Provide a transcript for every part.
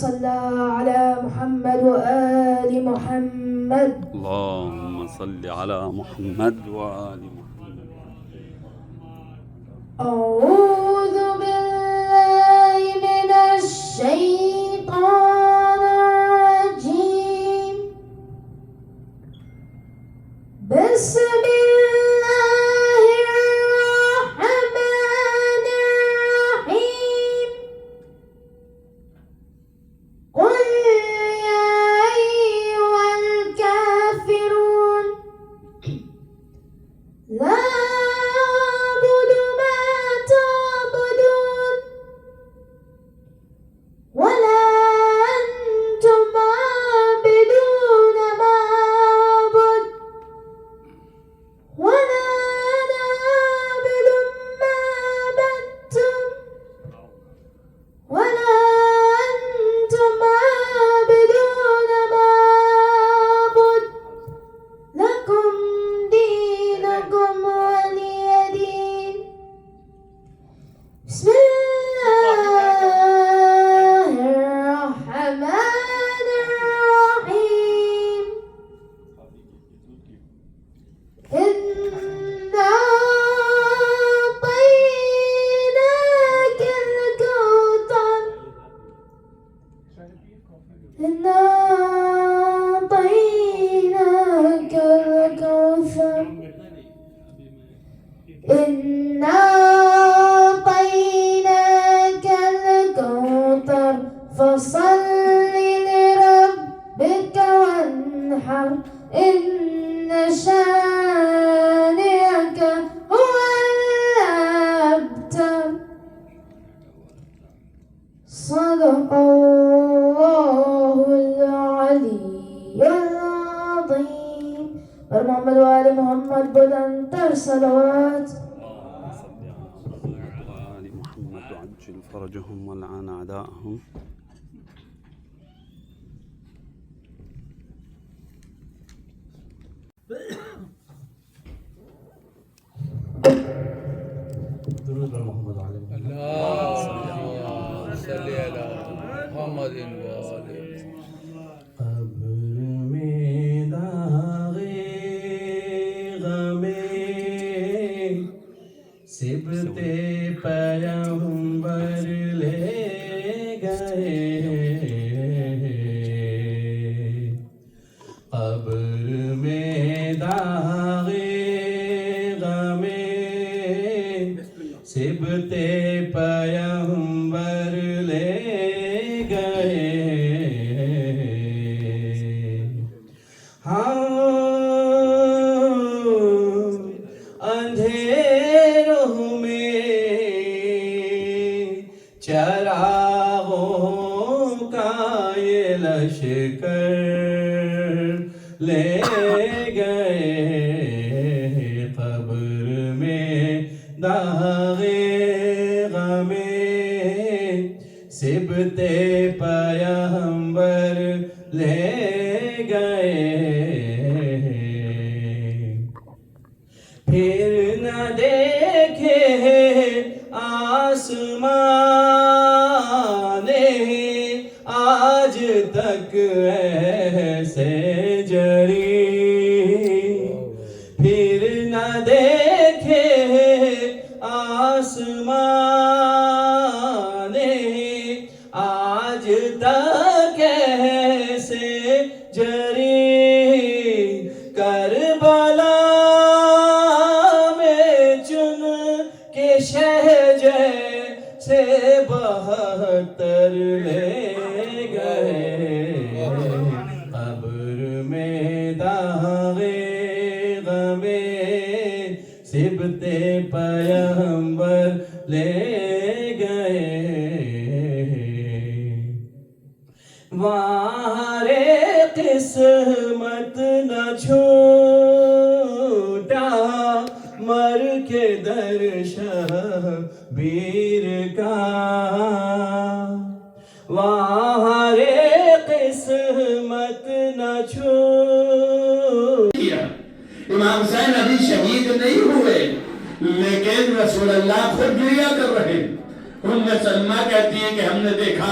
صل على محمد وآل محمد. اللهم صل على محمد وآل محمد. أعوذ بالله من الشيطان الرجيم. بسم الله الرحمن الرحيم. قل يا أيها الكافرون لا أعبد ما تعبدون ولا أنتم عابدون ما أعبد ولا أنا عابد ما عبدتم ولا أنتم عابدون ما أعبد لكم دينكم ولي دين. بسم الله الرحمن الرحيم. إنا أعطيناك الكوثر. إنا أعطيناك الكوثر. إنا أعطيناك الكوثر فصل لربك وانحر إن شانئك هو الأبتر. صدق الله العلي العظيم. محمد وآل محمد بلندتر صلوات. وآل محمد وعجل فرجهم والعن أعداءهم. درود بر محمد و آل محمد. اللهم صل على محمد وآل قبر میں داغے غمے سبتے پیغمبر لے گئے. قبر میں داغے غمے سبتے پیغمبر لے گئے. اندھیروں میں چراغوں کا یہ لشکر لے گئے. قبر میں داغے غمے سبتے پیغمبر لے گئے. پھر نہ دیکھے آسمان آج تک ایسے جری. پھر نہ دیکھے آسمان آج تک ایسے جری. کربلا سے بہتر لے گئے. قبر میں داغے غمے سبتے پیغمبر لے گئے. وارے قسمت نہ چھوٹا مر کے در شبیر کا. وارے قسمت نہ چھوٹا. امام حسین ابھی شہید نہیں ہوئے لیکن رسول اللہ خود گریہ کر رہے. ام سلمہ کہتی ہے کہ ہم نے دیکھا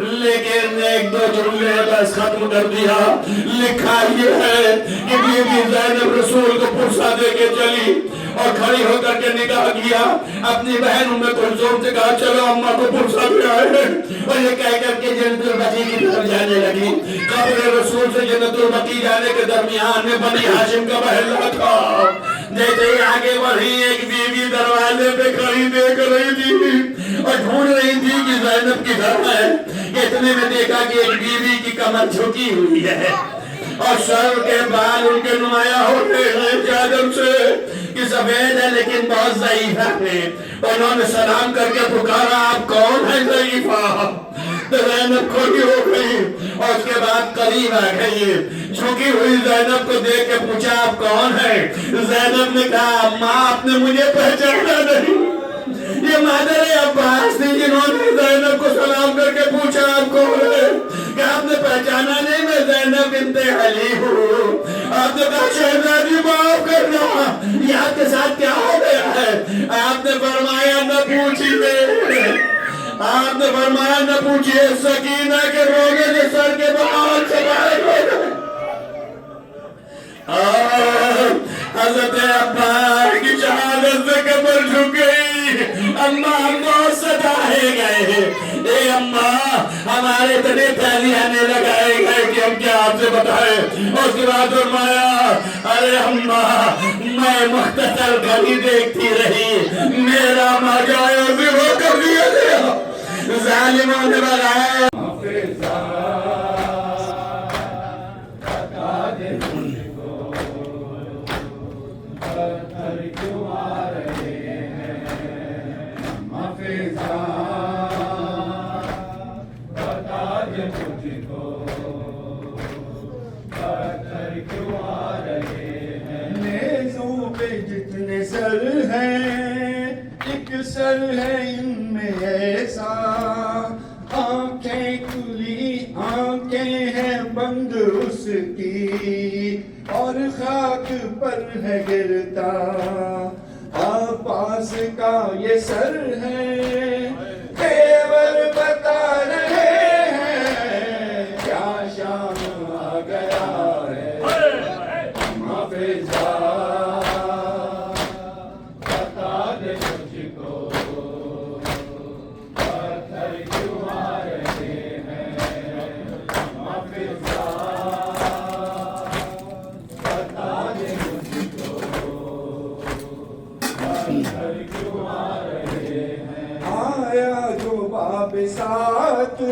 لیکن ایک دو جملے بس ختم کر دیا. لکھا یہ ہے کہ بی بی زینب رسول کو پرسا دے کے چلی اور کھڑی ہو کر کے نکاح کیا. اپنی بہن ام کلثوم سے کہا چلو اماں کو پرسا بھی آئے, اور یہ کہہ کر کے جنت البقیع کی طرف جانے لگی. قبر رسول سے جنت البقیع جانے کے درمیان میں بنی ہاشم کا محلہ تھا. جیسے ہی آگے بڑھی ایک بی بی دروازے پہ کھڑی دیکھ رہی تھی اور ڈھونڈ رہی تھی کہ زینب کدھر ہے. اتنے میں دیکھا کہ ایک بی بی کی کمر جھکی ہوئی ہے اور سر کے بال ان کے نمایاں ہوتے ہیں چادر سے کہ سفید ہے لیکن بہت ضعیفہ ہے. انہوں نے سلام کر کے پکارا آپ کون ہیں ضعیفہ؟ تو زینب کھڑی ہو گئی اور اس کے بعد قریب آ گئی. جھکی ہوئی زینب کو دیکھ کے پوچھا آپ کون ہیں؟ زینب نے کہا اماں آپ نے مجھے پہچانا نہیں. یہ مادر عباس تھی جنہوں نے زینب کو سلام کر کے پوچھا آپ کون ہے, کہ آپ نے پہچانا نہیں میں زینب بنت علی ہوں. آپ نے کہا شہزادی معاف کرنا, یہ آپ کے ساتھ کیا ہو گیا ہے؟ آپ نے فرمایا نہ پوچھیے, آپ نے فرمایا نہ پوچھیے سکینہ کے رونے سے سر کے بال سے باہر ہو گئے. حضرت عباس کی شہادت سے کمر جھک گئی. اماں بہت ستائے گئے, اے اماں ہمارے اتنے تالیانے لگائے گئے کہ ہم کیا آپ سے بتائیں. اس کے بعد فرمایا ارے اماں میں مختصر گھڑی دیکھتی رہی, میرا ماجایا ذبح کر دیا گیا, ظالموں نے بغایا. جتنے سر ہیں ایک سر ہے ان میں ایسا, آنکھیں کھلی آنکھیں ہیں بند اس کی اور خاک پر ہے گرتا. عباس کا یہ سر ہے تیور بتا رہے ہیں, کیا شام آ گیا ہے حافظہ. ساتھ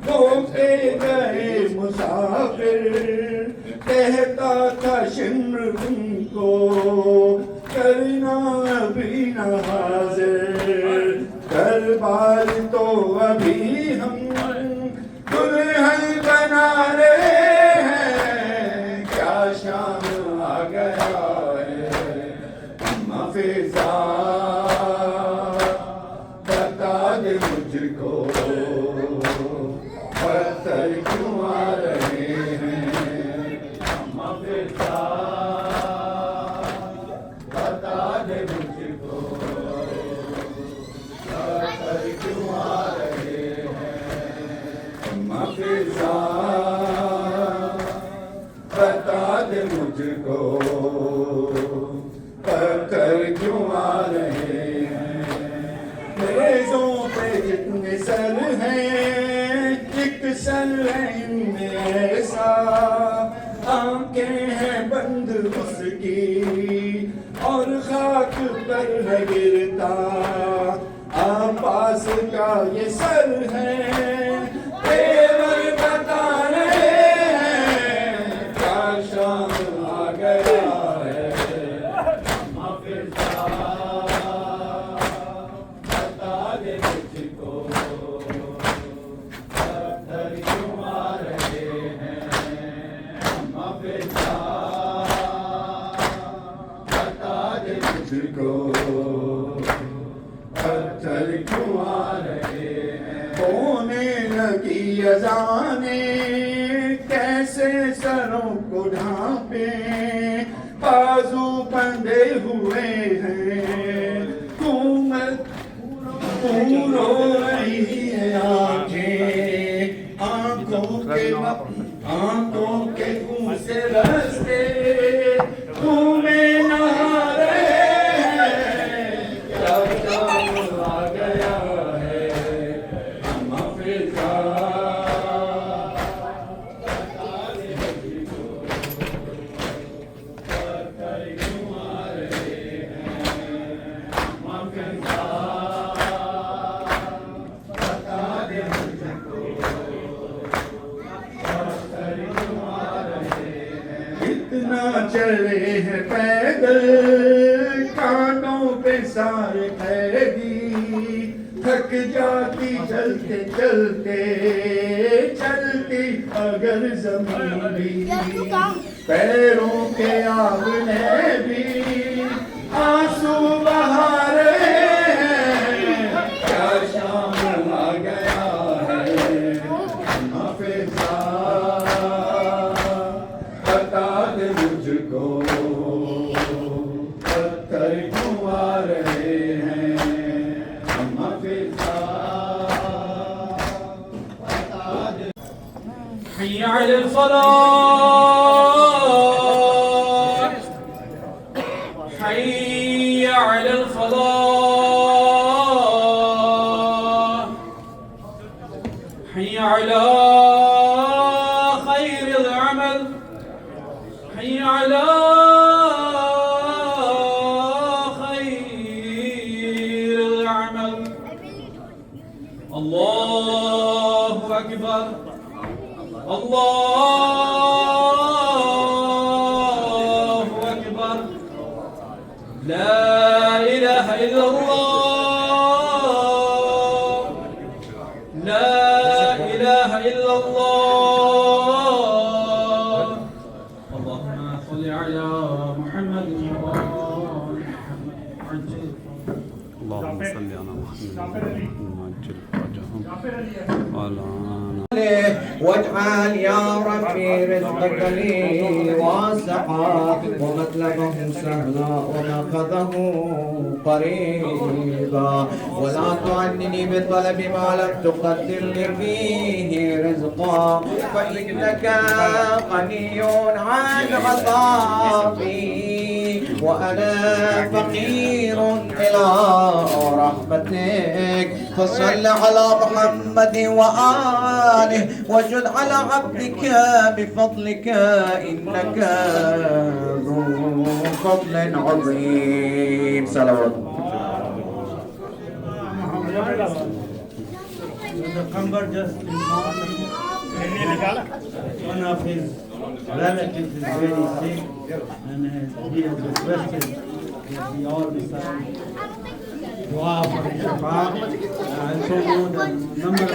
دھوکے گئے مسافر, کہتا تھا شمر ان کو کرنا ابھی نہ حاضر, دربار تو ابھی ہم دلہن بنا رہے ہیں, کیا شام آ گیا ہے حافظہ. مجھ کو پتھر کیوں آ رہے ہیں حافظہ, بتا دے مجھ کو پتھر کیوں آ رہے ہیں حافظہ, بتا دے مجھ کو پتھر کیوں آ رہے ہیں. ریزوں پہ جتنے سر ہیں ایک سر ہے ان میں ایسا, آنکھیں ہیں بند اس کی اور خاک پر ہے گرتا. عباس کا یہ سر ہے تیور بتا رہے ہیں, کیا شام آ گیا ہے حافظہ. پتھر کیوں آ رہے ہیں, ہونے لگی اذانیں کیسے سروں کو ڈھانپے, بازو بندھے ہوئے ہیں رو رہی ہے آنکھیں, آنکھوں کے خون سے رستے تمہیں نہا رہے ہیں کیا شام آ گیا ہے ہم فضا اتنا چلے ہیں پیدل کانوں پہ سارے قیدی تھک جاتی چلتے چلتے چلتی اگر زمین بھی پیروں کے آگ نے بھی آنسو بہا رہے ہیں کیا شام آ گیا ہے حافظہ بتا دے مجھ کو پتھر کیوں آ رہے ہیں ہم حافظہ بتا دے حي على الفلاح حي على الفلاح حي على خير العمل حي على خير العمل الله أكبر الله أكبر لا إله إلا الله لا إله إلا الله اللهم صل على محمد وآل محمد عجل اللهم صل على محمد وعجل فرجهم وعلى واجعل يا ربي رزقك لي واسعا ومطلبه سهلا ومأخذه قريبا ولا تعنني بطلب ما لم تقدر لي فيه رزقا فإنك غني عن عطائي وأنا فقير إلى رحمتك فصل على محمد وآله وجد على عبدك بفضلك إنك ذو فضل عظيم صلوات The convert just one of his relatives is very sick and he has requested that we all recite dua for his shafa. I also know the number of